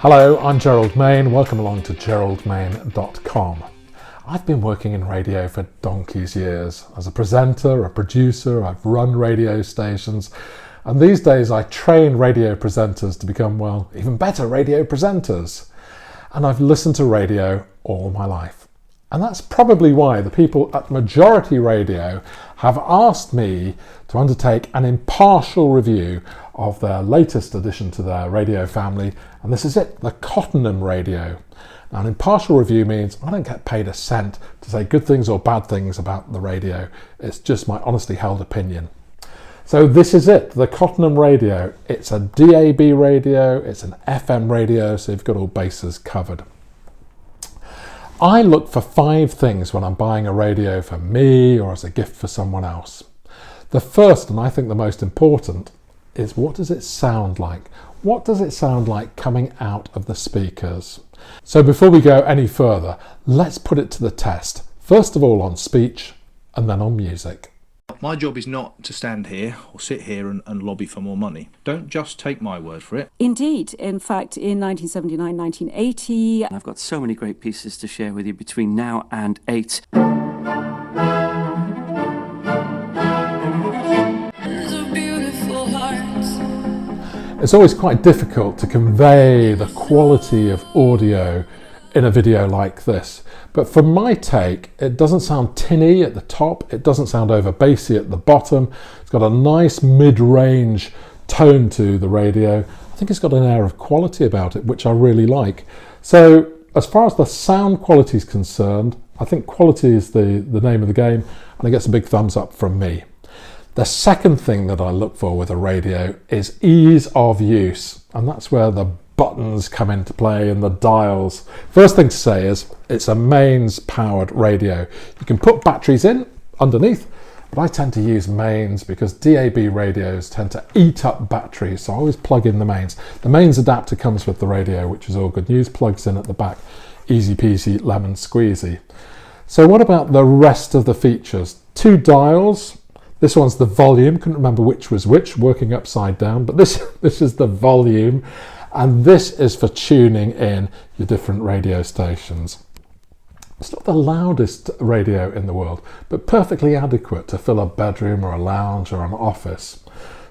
Hello, I'm Gerald Main. Welcome along to geraldmain.com. I've been working in radio for donkey's years. As a presenter, a producer, I've run radio stations, and these days I train radio presenters to become, well, even better radio presenters. And I've listened to radio all my life. And that's probably why the people at Majority Radio have asked me to undertake an impartial review of their latest addition to their radio family, and this is it, the Cottenham Radio. Now, an impartial review means I don't get paid a cent to say good things or bad things about the radio. It's just my honestly held opinion. So this is it, the Cottenham Radio. It's a DAB radio, it's an FM radio, so you've got all bases covered. I look for 5 things when I'm buying a radio for me or as a gift for someone else. The first, and I think the most important, is what does it sound like? What does it sound like coming out of the speakers? So before we go any further, let's put it to the test. First of all on speech and then on music. My job is not to stand here or sit here and lobby for more money. Don't just take my word for it. Indeed. In fact, in 1979, 1980... I've got so many great pieces to share with you between now and 8. It's always quite difficult to convey the quality of audio in a video like this. But for my take, it doesn't sound tinny at the top, it doesn't sound over bassy at the bottom. It's got a nice mid-range tone to the radio. I think it's got an air of quality about it, which I really like. So as far as the sound quality is concerned, I think quality is the name of the game, and it gets a big thumbs up from me. The second thing that I look for with a radio is ease of use, and that's where the buttons come into play and the dials. First thing to say is it's a mains powered radio. You can put batteries in underneath, but I tend to use mains because DAB radios tend to eat up batteries, so I always plug in the mains. The mains adapter comes with the radio, which is all good news, plugs in at the back, easy peasy lemon squeezy. So what about the rest of the features? 2 dials. This one's the volume, couldn't remember which was which, working upside down, but this is the volume, and this is for tuning in your different radio stations. It's not the loudest radio in the world, but perfectly adequate to fill a bedroom or a lounge or an office.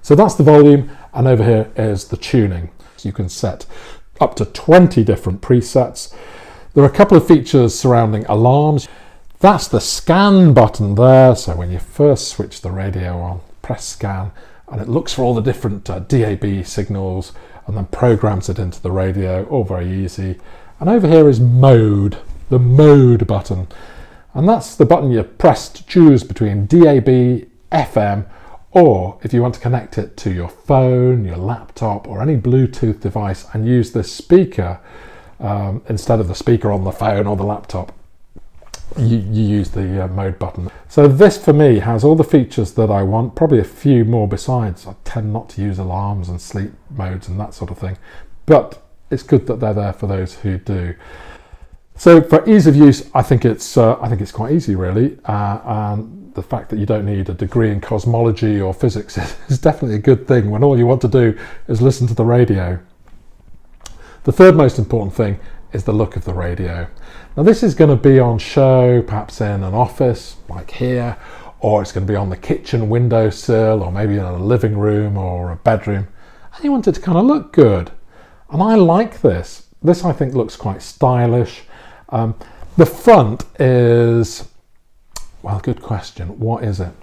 So that's the volume, and over here is the tuning. So you can set up to 20 different presets. There are a couple of features surrounding alarms. That's the scan button there, so when you first switch the radio on, press scan, and it looks for all the different DAB signals and then programs it into the radio, all very easy. And over here is mode, the mode button, and that's the button you press to choose between DAB, FM, or if you want to connect it to your phone, your laptop, or any Bluetooth device and use this speaker instead of the speaker on the phone or the laptop. You use the mode button. So this for me has all the features that I want, probably a few more besides. I tend not to use alarms and sleep modes and that sort of thing, but it's good that they're there for those who do. So for ease of use, I think it's quite easy really, and the fact that you don't need a degree in cosmology or physics is definitely a good thing when all you want to do is listen to the radio. The third most important thing is the look of the radio. Now this is going to be on show perhaps in an office like here, or it's going to be on the kitchen windowsill, or maybe in a living room or a bedroom, and you want it to kind of look good, and I like this. This I think looks quite stylish. The front is, well, good question, what is it?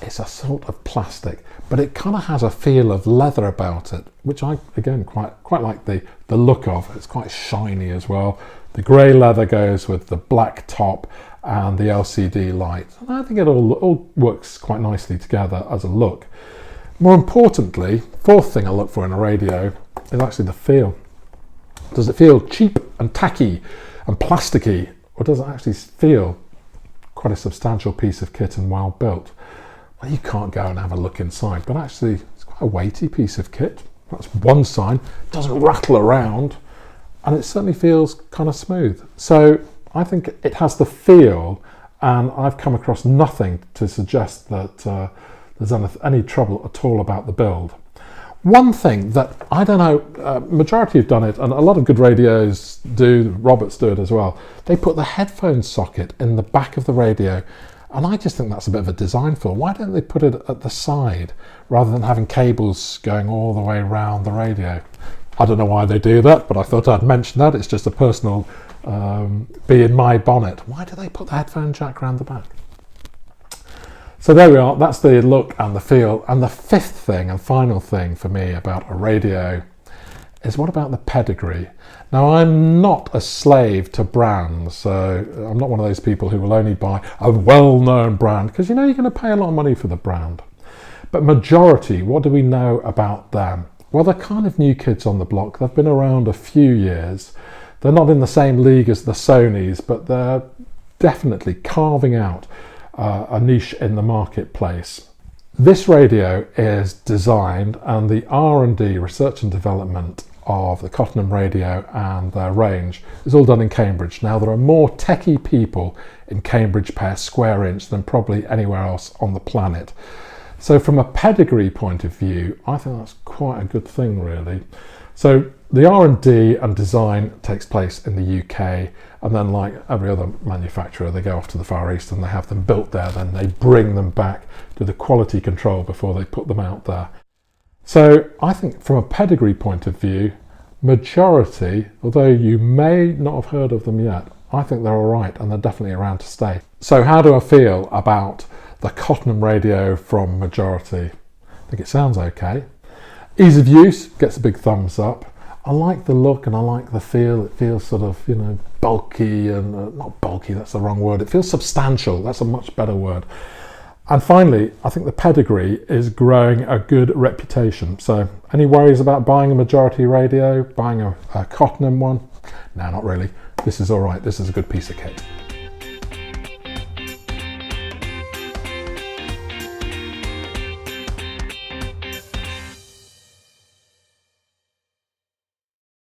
It's a sort of plastic, but it kind of has a feel of leather about it, which I again quite like the look of. It's quite shiny as well. The grey leather goes with the black top and the LCD light. And I think it all works quite nicely together as a look. More importantly, fourth thing I look for in a radio is actually the feel. Does it feel cheap and tacky and plasticky, or does it actually feel quite a substantial piece of kit and well built? Well, you can't go and have a look inside, but actually it's quite a weighty piece of kit. That's one sign. It doesn't rattle around, and it certainly feels kind of smooth. So I think it has the feel, and I've come across nothing to suggest that there's any trouble at all about the build. One thing that, I don't know, majority have done it, and a lot of good radios do, Roberts do it as well, they put the headphone socket in the back of the radio, and I just think that's a bit of a design flaw. Why don't they put it at the side, rather than having cables going all the way around the radio? I don't know why they do that, but I thought I'd mention that. It's just a personal bee in my bonnet. Why do they put the headphone jack around the back? So there we are, that's the look and the feel. And the fifth thing and final thing for me about a radio is, what about the pedigree? Now, I'm not a slave to brands, so I'm not one of those people who will only buy a well-known brand, because you know you're going to pay a lot of money for the brand. But majority, what do we know about them? Well, they're kind of new kids on the block. They've been around a few years. They're not in the same league as the Sonys, but they're definitely carving out a niche in the marketplace. This radio is designed, and the R&D, research and development of the Cottenham Radio and their range is all done in Cambridge. Now, there are more techie people in Cambridge per square inch than probably anywhere else on the planet. So from a pedigree point of view, I think that's quite a good thing, really. So the R&D and design takes place in the UK, and then, like every other manufacturer, they go off to the Far East and they have them built there, then they bring them back to the quality control before they put them out there. So I think from a pedigree point of view, majority, although you may not have heard of them yet, I think they're all right, and they're definitely around to stay. So how do I feel about the Cottenham Radio from majority? I think it sounds okay. Ease of use gets a big thumbs up. I like the look and I like the feel. It feels sort of, you know, bulky and not bulky, that's the wrong word. It feels substantial. That's a much better word. And finally, I think the pedigree is growing a good reputation. So any worries about buying a majority radio, buying a Cottenham one? No, not really. This is all right. This is a good piece of kit.